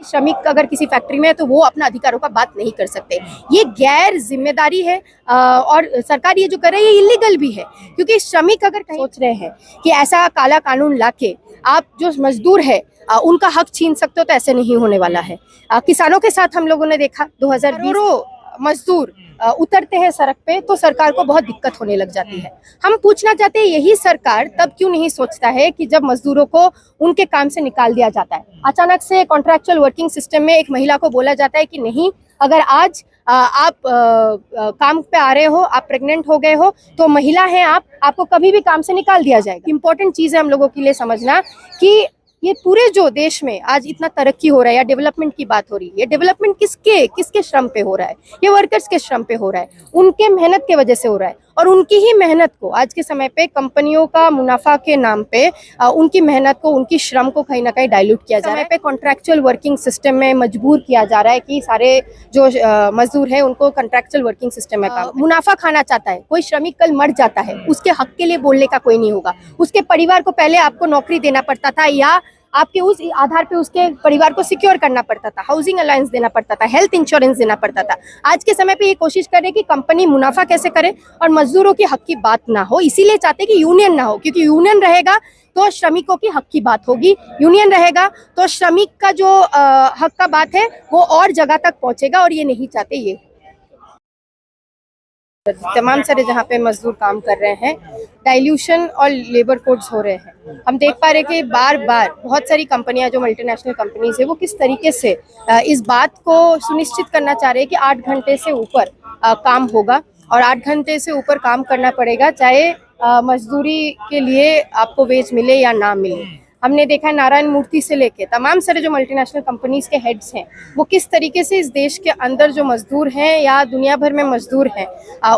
श्रमिक अगर किसी फैक्ट्री में है तो वो अपना अधिकारों का बात नहीं कर सकते। ये गैर जिम्मेदारी है और सरकार ये जो कर रही है ये इलीगल भी है, क्योंकि श्रमिक अगर कहीं सोच रहे हैं कि ऐसा काला कानून लाके आप जो मजदूर है उनका हक छीन सकते हो, तो ऐसे नहीं होने वाला है। किसानों के साथ हम लोगों ने देखा 2020 मजदूर उतरते हैं सड़क पे तो सरकार को बहुत दिक्कत होने लग जाती है। हम पूछना चाहते हैं यही सरकार तब क्यों नहीं सोचता है कि जब मजदूरों को उनके काम से निकाल दिया जाता है, अचानक से कॉन्ट्रैक्चुअल वर्किंग सिस्टम में एक महिला को बोला जाता है कि नहीं, अगर आज आप काम पे आ रहे हो, आप प्रेग्नेंट हो गए हो तो महिला है आप, आपको कभी भी काम से निकाल दिया जाएगा। इंपॉर्टेंट चीज़ है हम लोगों के लिए समझना कि ये पूरे जो देश में आज इतना तरक्की हो रहा है या डेवलपमेंट की बात हो रही है, ये डेवलपमेंट किसके श्रम पे हो रहा है? ये वर्कर्स के श्रम पे हो रहा है, उनके मेहनत के वजह से हो रहा है। और उनकी ही मेहनत को आज के समय पे कंपनियों का मुनाफा के नाम पे उनकी मेहनत को, उनकी श्रम को कहीं ना कहीं डाइल्यूट किया जा रहा है। कॉन्ट्रैक्चुअल वर्किंग सिस्टम में मजबूर किया जा रहा है कि सारे जो मजदूर है उनको कॉन्ट्रैक्चुअल वर्किंग सिस्टम में काम मुनाफा खाना चाहता है। कोई श्रमिक कल मर जाता है, उसके हक के लिए बोलने का कोई नहीं होगा। उसके परिवार को पहले आपको नौकरी देना पड़ता था या आपके उस आधार पे उसके परिवार को सिक्योर करना पड़ता था, हाउसिंग अलायंस देना पड़ता था, हेल्थ इंश्योरेंस देना पड़ता था। आज के समय पे ये कोशिश कर रहे हैं कि कंपनी मुनाफा कैसे करे और मजदूरों की हक की बात ना हो। इसीलिए चाहते हैं कि यूनियन ना हो, क्योंकि यूनियन रहेगा तो श्रमिकों की हक की बात होगी, यूनियन रहेगा तो श्रमिक का जो हक का बात है वो और जगह तक पहुंचेगा, और ये नहीं चाहते। ये तमाम सारे जहाँ पे मजदूर काम कर रहे हैं, डाइल्यूशन और लेबर कोड्स हो रहे हैं। हम देख पा रहे हैं कि बार बार बहुत सारी कंपनियां जो मल्टीनेशनल कंपनीज है वो किस तरीके से इस बात को सुनिश्चित करना चाह रहे हैं कि 8 घंटे से ऊपर काम होगा और 8 घंटे से ऊपर काम करना पड़ेगा, चाहे मजदूरी के लिए आपको वेज मिले या ना मिले। हमने देखा है नारायण मूर्ति से लेके तमाम सारे जो मल्टीनेशनल कंपनीज के हेड्स हैं वो किस तरीके से इस देश के अंदर जो मजदूर हैं या दुनिया भर में मजदूर हैं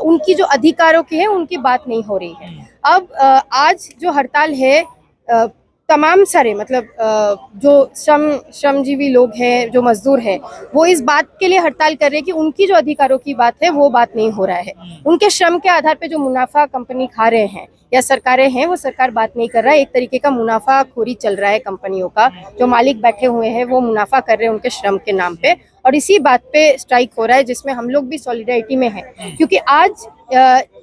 उनकी जो अधिकारों की है उनकी बात नहीं हो रही है। अब आज जो हड़ताल है तमाम सारे मतलब जो श्रमजीवी लोग हैं, जो मजदूर हैं, वो इस बात के लिए हड़ताल कर रहे हैं कि उनकी जो अधिकारों की बात है वो बात नहीं हो रहा है। उनके श्रम के आधार पे जो मुनाफा कंपनी खा रहे हैं या सरकारें हैं वो सरकार बात नहीं कर रहा है। एक तरीके का मुनाफाखोरी चल रहा है कंपनियों का, जो मालिक बैठे हुए हैं वो मुनाफा कर रहे हैं उनके श्रम के नाम पे, और इसी बात पे स्ट्राइक हो रहा है जिसमें हम लोग भी सॉलिडारिटी में हैं। क्योंकि आज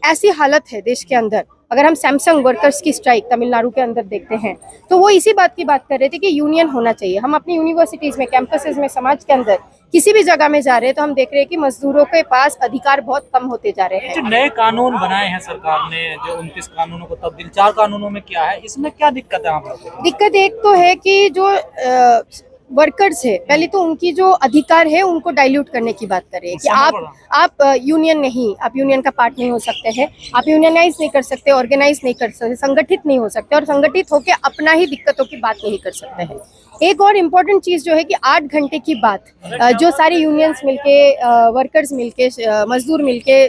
ऐसी हालत है देश के अंदर, अगर हम सैमसंग वर्कर्स की स्ट्राइक तमिलनाडु के अंदर देखते हैं तो वो इसी बात की बात कर रहे थे कि यूनियन होना चाहिए। हम अपनी यूनिवर्सिटीज में, कैंपसेस में, समाज के अंदर किसी भी जगह में जा रहे हैं तो हम देख रहे हैं कि मजदूरों के पास अधिकार बहुत कम होते जा रहे हैं। जो नए कानून बनाए हैं सरकार ने, जो 29 कानूनों को तब्दील 4 कानूनों में किया है, इसमें क्या दिक्कत है आप लोगों को? दिक्कत एक तो है कि जो वर्कर्स है, पहले तो उनकी जो अधिकार है उनको डाइल्यूट करने की बात कर रहे हैं कि आप यूनियन नहीं, आप यूनियन का पार्ट नहीं हो सकते हैं, आप यूनियनाइज नहीं कर सकते, ऑर्गेनाइज नहीं कर सकते, संगठित नहीं हो सकते, और संगठित होकर अपना ही दिक्कतों की बात नहीं कर सकते हैं। एक और इम्पोर्टेंट चीज़ जो है कि 8 घंटे की बात जो सारी यूनियंस मिलके, वर्कर्स मिलके, मजदूर मिलके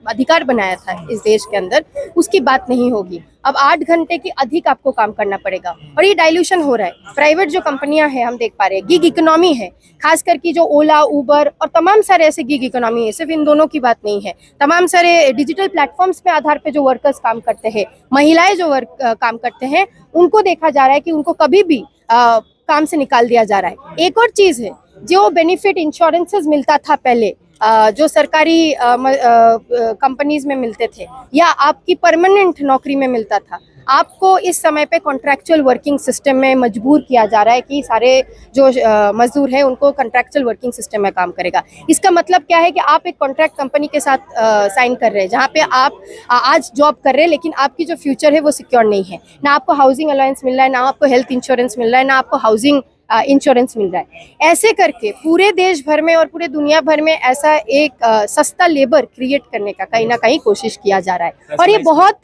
अधिकार बनाया था इस देश के अंदर, उसकी बात नहीं होगी। अब 8 घंटे की अधिक आपको काम करना पड़ेगा, और ये डाइल्यूशन हो रहा है। प्राइवेट जो कंपनियां हैं हम देख पा रहे हैं, गिग इकोनॉमी है, खास करके जो ओला, उबर और तमाम सारे ऐसे गिग इकोनॉमी है, सिर्फ इन दोनों की बात नहीं है। तमाम सारे डिजिटल प्लेटफॉर्म्स पे आधार पे जो वर्कर्स काम करते हैं, महिलाएं जो काम करते हैं, उनको देखा जा रहा है कि उनको कभी भी काम से निकाल दिया जा रहा है। एक और चीज है, जो बेनिफिट इंश्योरेंसेस मिलता था पहले, जो सरकारी कंपनीज में मिलते थे या आपकी परमानेंट नौकरी में मिलता था, आपको इस समय पे कॉन्ट्रैक्चुअल वर्किंग सिस्टम में मजबूर किया जा रहा है कि सारे जो मजदूर हैं उनको कॉन्ट्रैक्चुअल वर्किंग सिस्टम में काम करेगा। इसका मतलब क्या है कि आप एक कॉन्ट्रैक्ट कंपनी के साथ साइन कर रहे हैं, जहाँ पे आप आज जॉब कर रहे हैं लेकिन आपकी जो फ्यूचर है वो सिक्योर नहीं है। ना आपको हाउसिंग अलायंस मिल रहा है, ना आपको हेल्थ इंश्योरेंस मिल रहा है, ना आपको हाउसिंग इंश्योरेंस मिल रहा है। ऐसे करके पूरे देश भर में और पूरे दुनिया भर में ऐसा एक सस्ता लेबर क्रिएट करने का कहीं ना कहीं कोशिश किया जा रहा है। और ये बहुत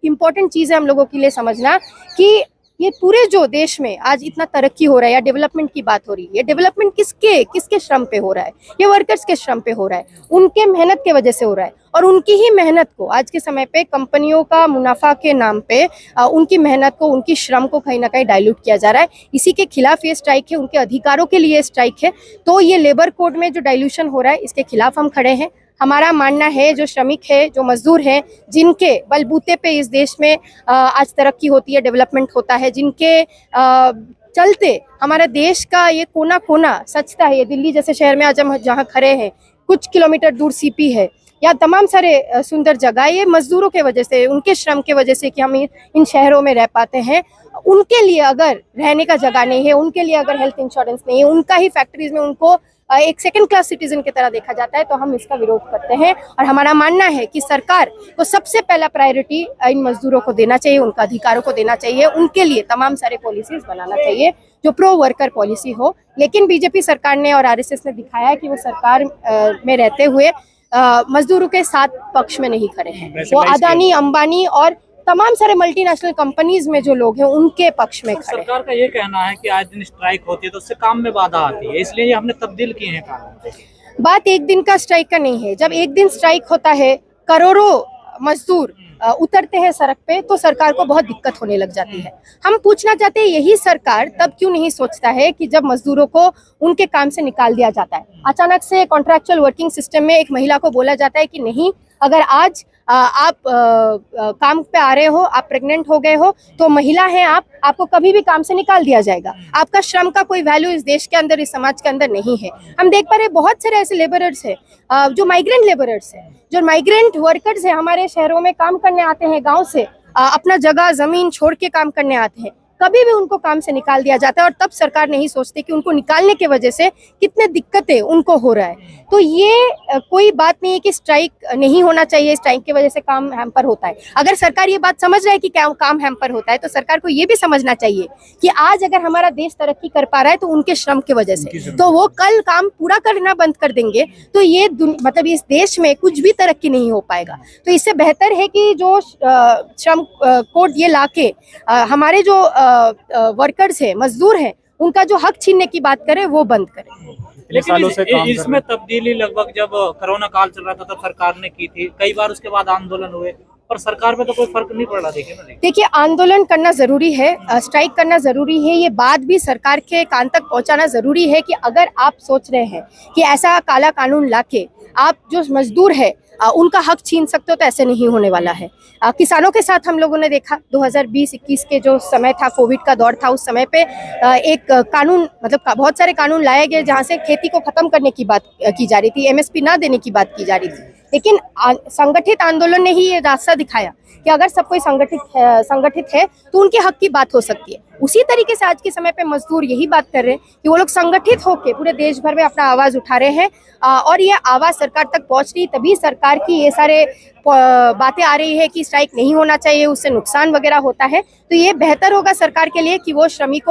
इम्पोर्टेंट चीज़ है हम लोगों के लिए समझना कि ये पूरे जो देश में आज इतना तरक्की हो रहा है या डेवलपमेंट की बात हो रही है, ये डेवलपमेंट किसके श्रम पे हो रहा है? ये वर्कर्स के श्रम पे हो रहा है, उनके मेहनत के वजह से हो रहा है। और उनकी ही मेहनत को आज के समय पे कंपनियों का मुनाफा के नाम पे उनकी मेहनत को, उनकी श्रम को कहीं ना कहीं डाइल्यूट किया जा रहा है। इसी के खिलाफ ये स्ट्राइक है, उनके अधिकारों के लिए स्ट्राइक है। तो ये लेबर कोड में जो डाइल्यूशन हो रहा है इसके खिलाफ हम खड़े हैं। हमारा मानना है जो श्रमिक है, जो मजदूर हैं, जिनके बलबूते पे इस देश में आज तरक्की होती है, डेवलपमेंट होता है, जिनके चलते हमारे देश का ये कोना कोना सचता है। ये दिल्ली जैसे शहर में आज हम जहाँ खड़े हैं, कुछ किलोमीटर दूर सीपी है, या तमाम सारे सुंदर जगह, ये मजदूरों के वजह से, उनके श्रम के वजह से कि हम इन शहरों में रह पाते हैं। उनके लिए अगर रहने का जगह नहीं है, उनके लिए अगर हेल्थ इंश्योरेंस नहीं है, उनका ही फैक्ट्रीज में उनको एक सेकंड क्लास सिटीजन की तरह देखा जाता है, तो हम इसका विरोध करते हैं। और हमारा मानना है कि सरकार को सबसे पहला प्रायोरिटी इन मजदूरों को देना चाहिए, उनका अधिकारों को देना चाहिए, उनके लिए तमाम सारे पॉलिसीज बनाना चाहिए जो प्रो वर्कर पॉलिसी हो। लेकिन बीजेपी सरकार ने और आरएसएस ने दिखाया है कि वो सरकार में रहते हुए मजदूरों के साथ पक्ष में नहीं खड़े हैं। वो अदानी, अंबानी और तमाम सारे मल्टीनेशनल कंपनीज में जो लोग हैं उनके पक्ष में खड़े हैं। सरकार का ये कहना है कि आज दिन स्ट्राइक होती है तो उससे काम में बाधा आती है, इसलिए ये हमने तब्दील किए हैं कानून। बात एक दिन का स्ट्राइक का नहीं है। जब एक दिन स्ट्राइक होता है, करोड़ों मजदूर उतरते हैं सड़क पे, तो सरकार को बहुत दिक्कत होने लग जाती है। हम पूछना चाहते हैं, यही सरकार तब क्यों नहीं सोचता है कि जब मजदूरों को उनके काम से निकाल दिया जाता है, अचानक से कॉन्ट्रैक्चुअल वर्किंग सिस्टम में एक महिला को बोला जाता है कि नहीं, अगर आज आप काम पे आ रहे हो, आप प्रेग्नेंट हो गए हो, तो महिला हैं आप, आपको कभी भी काम से निकाल दिया जाएगा। आपका श्रम का कोई वैल्यू इस देश के अंदर, इस समाज के अंदर नहीं है। हम देख पा रहे हैं बहुत सारे ऐसे लेबरर्स हैं जो माइग्रेंट लेबरर्स हैं, जो माइग्रेंट वर्कर्स हैं, हमारे शहरों में काम करने आते हैं, गाँव से अपना जगह जमीन छोड़ के काम करने आते हैं, कभी भी उनको काम से निकाल दिया जाता है। और तब सरकार नहीं सोचती कि उनको निकालने की वजह से कितने दिक्कतें उनको हो रहा है। तो ये कोई बात नहीं है कि स्ट्राइक नहीं होना चाहिए, स्ट्राइक की वजह से काम हैम्पर होता है। अगर सरकार ये बात समझ रहा है कि क्या काम हैम्पर होता है, तो सरकार को ये भी समझना चाहिए कि आज अगर हमारा देश तरक्की कर पा रहा है तो उनके श्रम की वजह से, तो वो कल काम पूरा करना बंद कर देंगे तो ये मतलब इस देश में कुछ भी तरक्की नहीं हो पाएगा। तो इससे बेहतर है कि जो श्रम कोड ये लाके हमारे जो वर्कर्स है, मजदूर हैं, उनका जो हक छीनने की बात करें वो बंद करें। लेकिन इसमें तब्दीली लगभग जब कोरोना काल चल रहा था तब सरकार ने की थी, कई बार उसके बाद आंदोलन हुए, पर सरकार में तो कोई फर्क नहीं पड़ रहा। देखिए आंदोलन करना जरूरी है, स्ट्राइक करना जरूरी है, ये बात भी सरकार के कान तक पहुंचाना जरूरी है कि अगर आप सोच रहे हैं कि ऐसा काला कानून लाके आप जो मजदूर है उनका हक छीन सकते हो, तो ऐसे नहीं होने वाला है। किसानों के साथ हम लोगों ने देखा 2020-21 के जो समय था, कोविड का दौर था, उस समय पे एक कानून, मतलब बहुत सारे कानून लाए गए जहां से खेती को खत्म करने की बात की जा रही थी, एमएसपी ना देने की बात की जा रही थी। लेकिन संगठित आंदोलन ने ही ये रास्ता दिखाया कि अगर सब कोई संगठित है तो उनके हक की बात हो सकती है। उसी तरीके से आज के समय पे मजदूर यही बात कर रहे हैं कि वो लोग संगठित होकर पूरे देश भर में अपना आवाज उठा रहे हैं, और ये आवाज सरकार तक पहुंच रही, तभी सरकार की ये सारे बातें आ रही है कि स्ट्राइक नहीं होना चाहिए, उससे नुकसान वगैरह होता है। तो ये बेहतर होगा सरकार के लिए कि वो श्रमिक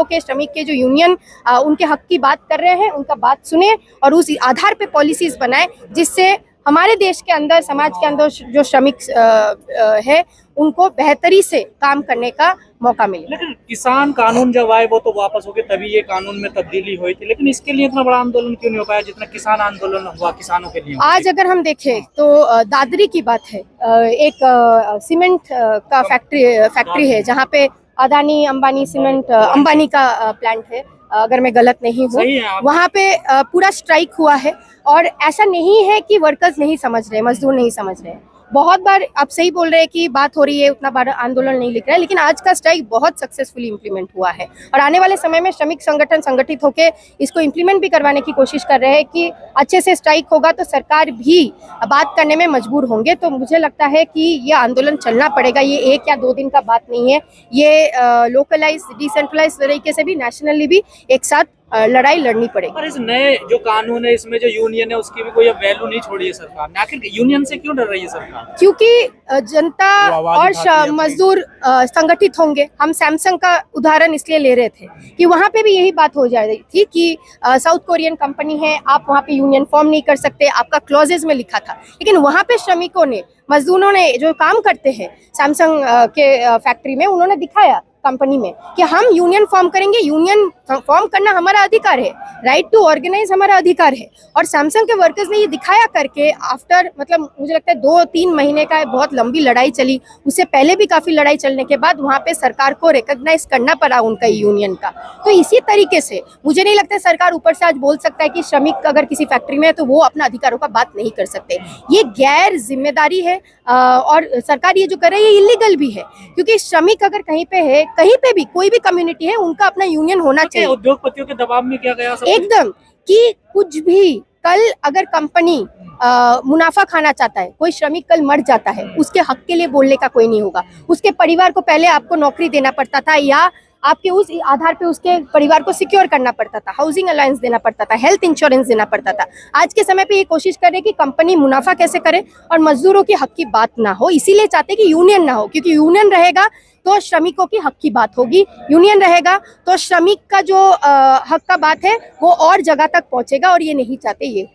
के जो यूनियन उनके हक की बात कर रहे हैं, उनका बात सुने और उस आधार पे पॉलिसीज बनाए, जिससे हमारे देश के अंदर, समाज के अंदर जो श्रमिक है उनको बेहतरी से काम करने का मौका मिले। लेकिन किसान कानून जब आए वो तो वापस हो गए, तभी ये कानून में तब्दीली हुई थी, लेकिन इसके लिए इतना बड़ा आंदोलन क्यों नहीं हो पाया जितना किसान आंदोलन हुआ किसानों के लिए? आज अगर हम देखें तो दादरी की बात है, एक सीमेंट का फैक्ट्री है जहाँ पे अदानी अंबानी सीमेंट अंबानी का प्लांट है, अगर मैं गलत नहीं हूँ, वहाँ पे पूरा स्ट्राइक हुआ है। और ऐसा नहीं है कि वर्कर्स नहीं समझ रहे, मजदूर नहीं समझ रहे, बहुत बार आप सही बोल रहे हैं कि बात हो रही है, उतना बड़ा आंदोलन नहीं लिख रहा है, लेकिन आज का स्ट्राइक बहुत सक्सेसफुली इम्प्लीमेंट हुआ है। और आने वाले समय में श्रमिक संगठन संगठित होकर इसको इम्प्लीमेंट भी करवाने की कोशिश कर रहे हैं कि अच्छे से स्ट्राइक होगा तो सरकार भी बात करने में मजबूर होंगे। तो मुझे लगता है कि ये आंदोलन चलना पड़ेगा, ये 1 या 2 दिन का बात नहीं है, ये लोकलाइज डिसेंट्रलाइज तरीके से भी, नेशनली भी एक साथ लड़ाई लड़नी पड़ेगी। पर इस नए जो कानून है, इसमें जो यूनियन है उसकी भी कोई वैल्यू नहीं छोड़ी है सरकार ने। आखिर यूनियन से क्यों डर रही है सरकार? क्योंकि जनता और मजदूर संगठित होंगे। हम सैमसंग का उदाहरण इसलिए ले रहे थे कि वहाँ पे भी यही बात हो जा रही थी कि साउथ कोरियन कंपनी है, आप वहाँ पे यूनियन फॉर्म नहीं कर सकते, आपका क्लॉजेज में लिखा था। लेकिन वहाँ पे श्रमिकों ने, मजदूरों ने जो काम करते हैं सैमसंग के फैक्ट्री में, उन्होंने दिखाया कंपनी में कि हम यूनियन फॉर्म करेंगे, यूनियन फॉर्म करना हमारा अधिकार है, राइट टू ऑर्गेनाइज हमारा अधिकार है। और सैमसंग के वर्कर्स ने ये दिखाया करके आफ्टर, मतलब मुझे लगता है 2-3 महीने का बहुत लंबी लड़ाई चली, उससे पहले भी काफी लड़ाई चलने के बाद वहाँ पे सरकार को रिकॉग्नाइज करना पड़ा उनका यूनियन का। तो इसी तरीके से मुझे नहीं लगता सरकार ऊपर से आज बोल सकता है कि श्रमिक अगर किसी फैक्ट्री में है तो वो अपना अधिकारों का बात नहीं कर सकते। ये गैर जिम्मेदारी है और सरकार ये जो कर रही है इलीगल भी है, क्योंकि श्रमिक अगर कहीं पे है कहीं पे भी कोई भी कम्युनिटी है उनका अपना यूनियन होना चाहिए। उद्योगपतियों के दबाव में क्या गया सब कुछ? एकदम, कि कुछ भी कल अगर कंपनी मुनाफा खाना चाहता है, कोई श्रमिक कल मर जाता है, उसके हक के लिए बोलने का कोई नहीं होगा। उसके परिवार को पहले आपको नौकरी देना पड़ता था या आपके उस आधार पे उसके परिवार को सिक्योर करना पड़ता था, हाउसिंग अलायंस देना पड़ता था, हेल्थ इंश्योरेंस देना पड़ता था। आज के समय पे ये कोशिश कर रहे कि कंपनी मुनाफा कैसे करे और मजदूरों की हक की बात ना हो, इसीलिए चाहते कि यूनियन ना हो, क्योंकि यूनियन रहेगा तो श्रमिकों की हक की बात होगी, यूनियन रहेगा तो श्रमिक का जो हक का बात है वो और जगह तक पहुंचेगा, और ये नहीं चाहते ये।